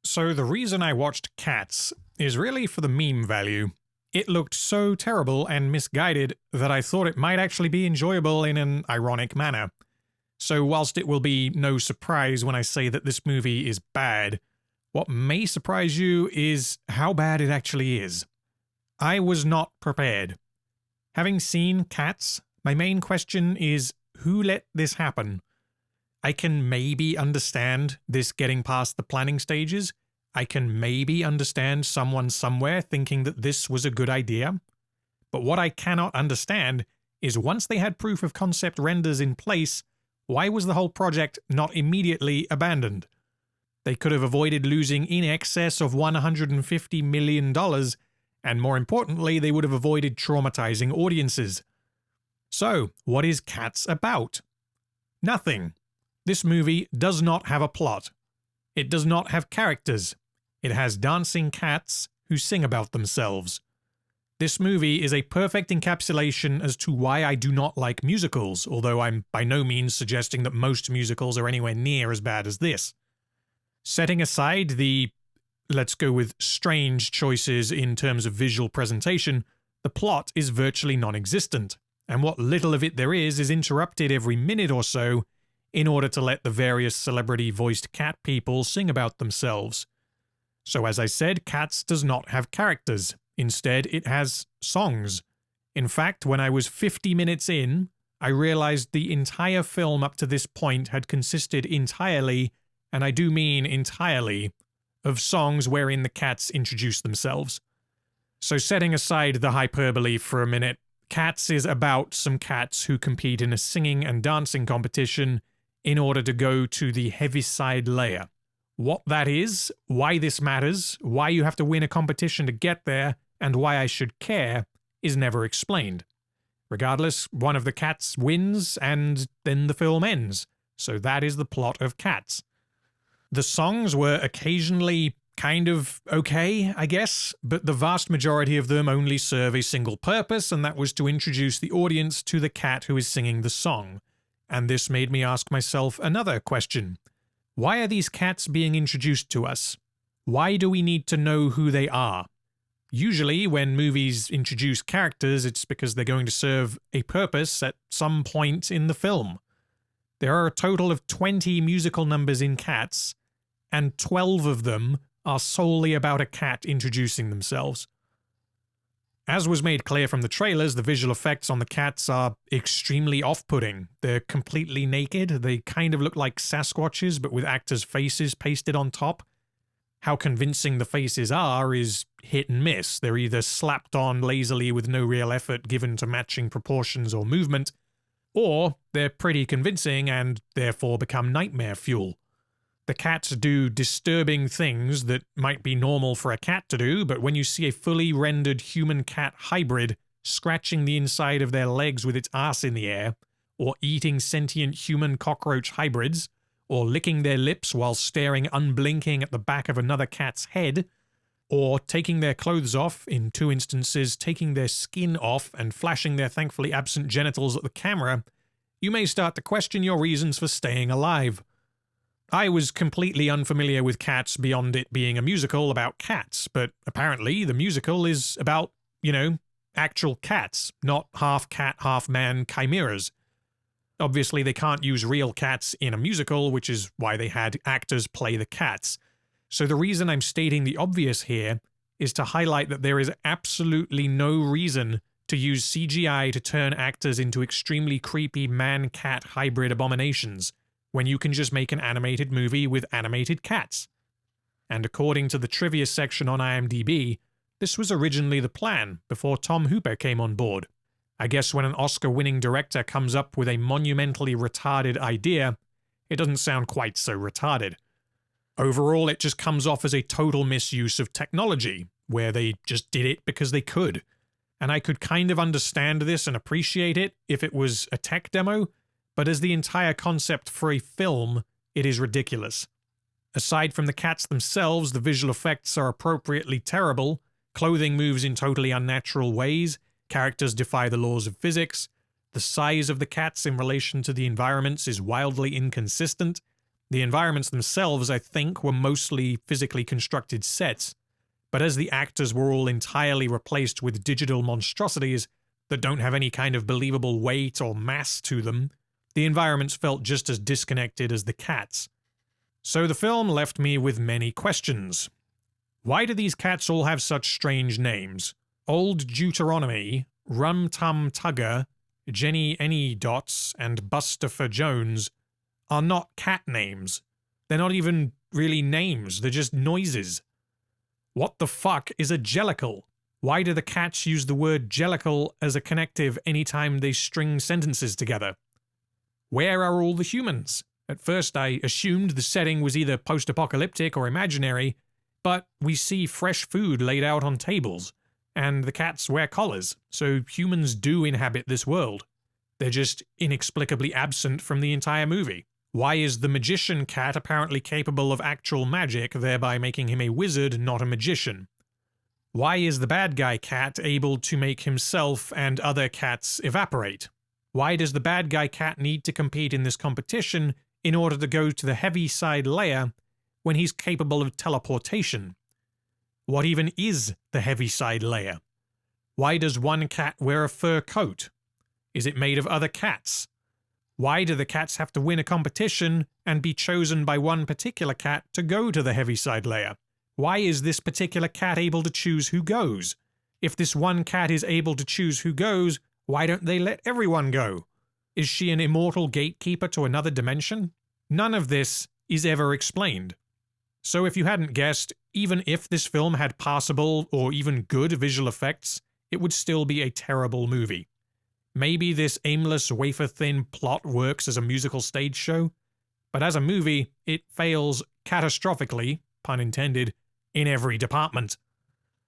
So the reason I watched Cats is really for the meme value. It looked so terrible and misguided that I thought it might actually be enjoyable in an ironic manner. So whilst it will be no surprise when I say that this movie is bad, what may surprise you is how bad it actually is. I was not prepared. Having seen Cats, my main question is, who let this happen? I can maybe understand this getting past the planning stages. I can maybe understand someone somewhere thinking that this was a good idea. But what I cannot understand is once they had proof of concept renders in place, why was the whole project not immediately abandoned? They could have avoided losing in excess of $150 million, and more importantly, they would have avoided traumatizing audiences. So, what is Cats about? Nothing. This movie does not have a plot. It does not have characters. It has dancing cats who sing about themselves. This movie is a perfect encapsulation as to why I do not like musicals, although I'm by no means suggesting that most musicals are anywhere near as bad as this. Setting aside the, let's go with strange choices in terms of visual presentation, the plot is virtually non-existent, and what little of it there is interrupted every minute or so in order to let the various celebrity-voiced cat people sing about themselves. So as I said, Cats does not have characters. Instead, it has songs. In fact, when I was 50 minutes in, I realized the entire film up to this point had consisted entirely, and I do mean entirely, of songs wherein the cats introduce themselves. So setting aside the hyperbole for a minute, Cats is about some cats who compete in a singing and dancing competition in order to go to the Heaviside Layer. What that is, why this matters, why you have to win a competition to get there, and why I should care, is never explained. Regardless, one of the cats wins, and then the film ends. So that is the plot of Cats. The songs were occasionally kind of okay, I guess, but the vast majority of them only serve a single purpose, and that was to introduce the audience to the cat who is singing the song. And this made me ask myself another question. Why are these cats being introduced to us? Why do we need to know who they are? Usually, when movies introduce characters, it's because they're going to serve a purpose at some point in the film. There are a total of 20 musical numbers in Cats, and 12 of them are solely about a cat introducing themselves. As was made clear from the trailers, the visual effects on the cats are extremely off-putting. They're completely naked, they kind of look like Sasquatches but with actors' faces pasted on top. How convincing the faces are is hit and miss. They're either slapped on lazily with no real effort given to matching proportions or movement, or they're pretty convincing and therefore become nightmare fuel. The cats do disturbing things that might be normal for a cat to do, but when you see a fully rendered human-cat hybrid scratching the inside of their legs with its ass in the air, or eating sentient human-cockroach hybrids, or licking their lips while staring unblinking at the back of another cat's head, or taking their clothes off, in 2 instances taking their skin off and flashing their thankfully absent genitals at the camera, you may start to question your reasons for staying alive. I was completely unfamiliar with Cats beyond it being a musical about cats, but apparently the musical is about, actual cats, not half-cat, half-man chimeras. Obviously, they can't use real cats in a musical, which is why they had actors play the cats. So the reason I'm stating the obvious here is to highlight that there is absolutely no reason to use CGI to turn actors into extremely creepy man-cat hybrid abominations, when you can just make an animated movie with animated cats. And according to the trivia section on IMDb, this was originally the plan before Tom Hooper came on board. I guess when an Oscar-winning director comes up with a monumentally retarded idea, it doesn't sound quite so retarded. Overall, it just comes off as a total misuse of technology, where they just did it because they could. And I could kind of understand this and appreciate it if it was a tech demo, but as the entire concept for a film, it is ridiculous. Aside from the cats themselves, the visual effects are appropriately terrible, clothing moves in totally unnatural ways, characters defy the laws of physics, the size of the cats in relation to the environments is wildly inconsistent, The environments themselves, I think, were mostly physically constructed sets, but as the actors were all entirely replaced with digital monstrosities that don't have any kind of believable weight or mass to them, the environments felt just as disconnected as the cats. So the film left me with many questions. Why do these cats all have such strange names? Old Deuteronomy, Rum Tum Tugger, Jenny Any Dots, and Bustopher Jones are not cat names. They're not even really names, they're just noises. What the fuck is a jellicle? Why do the cats use the word jellicle as a connective anytime they string sentences together? Where are all the humans? At first I assumed the setting was either post-apocalyptic or imaginary, but we see fresh food laid out on tables, and the cats wear collars, so humans do inhabit this world. They're just inexplicably absent from the entire movie. Why is the magician cat apparently capable of actual magic, thereby making him a wizard, not a magician? Why is the bad guy cat able to make himself and other cats evaporate? Why does the bad guy cat need to compete in this competition in order to go to the Heaviside Layer when he's capable of teleportation? What even is the Heaviside Layer? Why does one cat wear a fur coat? Is it made of other cats? Why do the cats have to win a competition and be chosen by one particular cat to go to the Heaviside Layer? Why is this particular cat able to choose who goes? If this one cat is able to choose who goes, why don't they let everyone go? Is she an immortal gatekeeper to another dimension? None of this is ever explained. So if you hadn't guessed, even if this film had passable or even good visual effects, it would still be a terrible movie. Maybe this aimless, wafer-thin plot works as a musical stage show, but as a movie, it fails catastrophically, pun intended, in every department.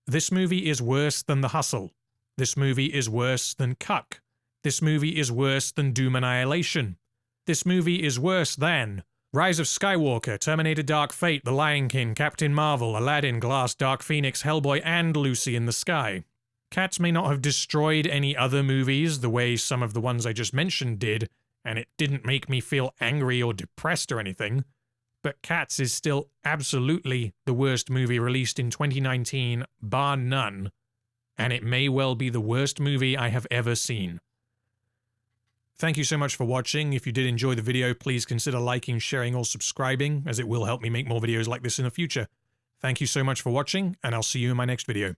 This movie is worse than The Hustle. This movie is worse than Cuck. This movie is worse than Doom Annihilation. This movie is worse than Rise of Skywalker, Terminator Dark Fate, The Lion King, Captain Marvel, Aladdin, Glass, Dark Phoenix, Hellboy, and Lucy in the Sky. Cats may not have destroyed any other movies the way some of the ones I just mentioned did, and it didn't make me feel angry or depressed or anything, but Cats is still absolutely the worst movie released in 2019, bar none, and it may well be the worst movie I have ever seen. Thank you so much for watching. If you did enjoy the video, please consider liking, sharing, or subscribing, as it will help me make more videos like this in the future. Thank you so much for watching, and I'll see you in my next video.